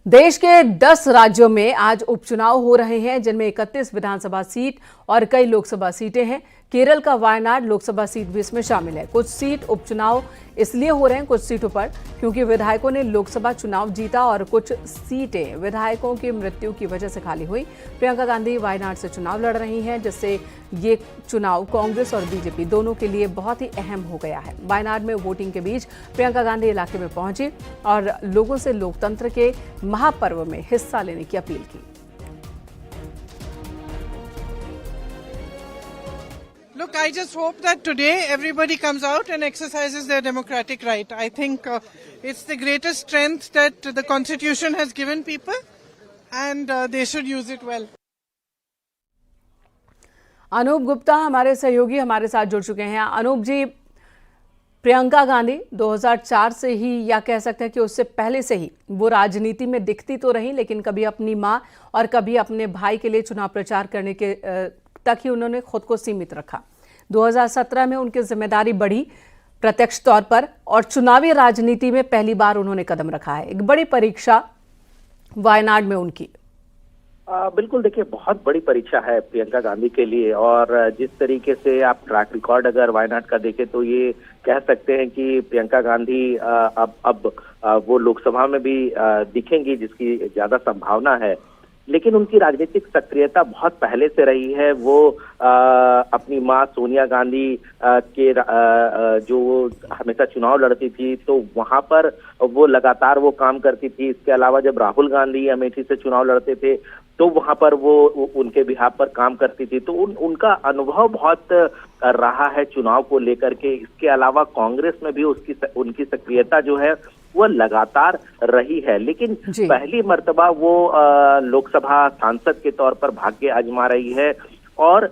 देश के 10 राज्यों में आज उपचुनाव हो रहे हैं, जिनमें 31 विधानसभा सीट और कई लोकसभा सीटें हैं। केरल का वायनाड लोकसभा सीट भी इसमें शामिल है। कुछ सीट उपचुनाव इसलिए हो रहे हैं कुछ सीटों पर क्योंकि विधायकों ने लोकसभा चुनाव जीता और कुछ सीटें विधायकों की मृत्यु की वजह से खाली हुई। प्रियंका गांधी वायनाड से चुनाव लड़ रही हैं, जिससे ये चुनाव कांग्रेस और बीजेपी दोनों के लिए बहुत ही अहम हो गया है। वायनाड में वोटिंग के बीच प्रियंका गांधी इलाके में पहुंची और लोगों से लोकतंत्र के महापर्व में हिस्सा लेने की अपील की। Look, I just hope that today everybody comes out and exercises their democratic right. I think it's the greatest strength that the Constitution has given people, and they should use it well. Anoop Gupta हमारे सहयोगी हमारे साथ जुड़ चुके हैं। अनूप जी, प्रियंका गांधी 2004 से ही या कह सकते हैं कि उससे पहले से ही वो राजनीति में दिखती तो रही, लेकिन कभी अपनी मां और कभी अपने भाई के लिए चुनाव प्रचार करने के तक ही उन्होंने खुद को सीमित रखा। 2017 में उनकी जिम्मेदारी बढ़ी प्रत्यक्ष तौर पर और चुनावी राजनीति में पहली बार उन्होंने कदम रखा है। एक बड़ी परीक्षा वायनाड में उनकी। बिल्कुल, देखिए, बहुत बड़ी परीक्षा है प्रियंका गांधी के लिए और जिस तरीके से आप ट्रैक रिकॉर्ड अगर वायनाड का देखें तो ये कह सकते हैं कि प्रियंका गांधी अब वो लोकसभा में भी दिखेंगी, जिसकी ज्यादा संभावना है। लेकिन उनकी राजनीतिक सक्रियता बहुत पहले से रही है। वो अपनी मां सोनिया गांधी के जो हमेशा चुनाव लड़ती थी तो वहां पर वो लगातार वो काम करती थी। इसके अलावा जब राहुल गांधी अमेठी से चुनाव लड़ते थे तो वहां पर वो उनके बिहाफ पर काम करती थी। तो उनका अनुभव बहुत रहा है चुनाव को लेकर के। इसके अलावा कांग्रेस में भी उनकी सक्रियता जो है वो लगातार रही है। लेकिन पहली मर्तबा वो लोकसभा सांसद के तौर पर भाग्य आजमा रही है और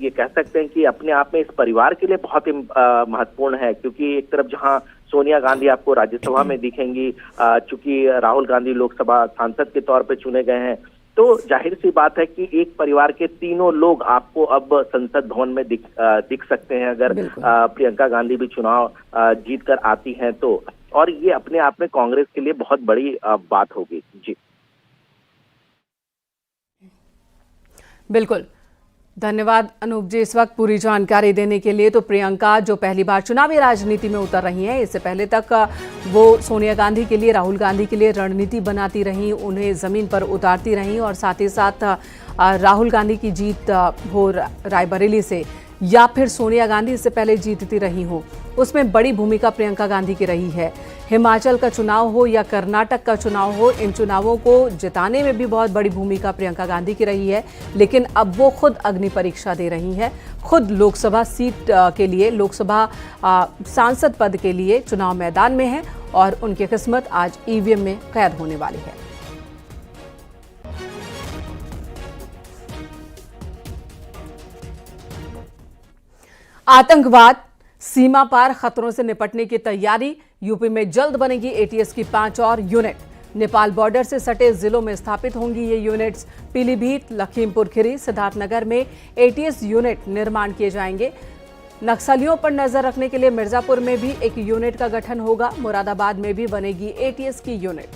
ये कह सकते हैं कि अपने आप में इस परिवार के लिए बहुत ही महत्वपूर्ण है, क्योंकि एक तरफ जहां सोनिया गांधी आपको राज्यसभा में दिखेंगी, चूंकि राहुल गांधी लोकसभा सांसद के तौर पर चुने गए हैं, तो जाहिर सी बात है कि एक परिवार के तीनों लोग आपको अब संसद भवन में दिख सकते हैं अगर प्रियंका गांधी भी चुनाव जीत कर आती हैं तो। और ये अपने आप में कांग्रेस के लिए बहुत बड़ी बात होगी। जी बिल्कुल, धन्यवाद अनूप जी इस वक्त पूरी जानकारी देने के लिए। तो प्रियंका जो पहली बार चुनावी राजनीति में उतर रही हैं, इससे पहले तक वो सोनिया गांधी के लिए, राहुल गांधी के लिए रणनीति बनाती रहीं, उन्हें जमीन पर उतारती रहीं और साथ ही साथ राहुल गांधी की जीत हो रायबरेली से या फिर सोनिया गांधी इससे पहले जीतती रही हो, उसमें बड़ी भूमिका प्रियंका गांधी की रही है। हिमाचल का चुनाव हो या कर्नाटक का चुनाव हो, इन चुनावों को जिताने में भी बहुत बड़ी भूमिका प्रियंका गांधी की रही है। लेकिन अब वो खुद अग्नि परीक्षा दे रही हैं, खुद लोकसभा सीट के लिए, लोकसभा सांसद पद के लिए चुनाव मैदान में है और उनकी किस्मत आज ईवीएम में कैद होने वाली है। आतंकवाद, सीमा पार खतरों से निपटने की तैयारी। यूपी में जल्द बनेगी एटीएस की 5 और यूनिट। नेपाल बॉर्डर से सटे जिलों में स्थापित होंगी ये यूनिट्स। पीलीभीत, लखीमपुर खीरी, सिद्धार्थनगर में एटीएस यूनिट निर्माण किए जाएंगे। नक्सलियों पर नजर रखने के लिए मिर्जापुर में भी एक यूनिट का गठन होगा। मुरादाबाद में भी बनेगी एटीएस की यूनिट।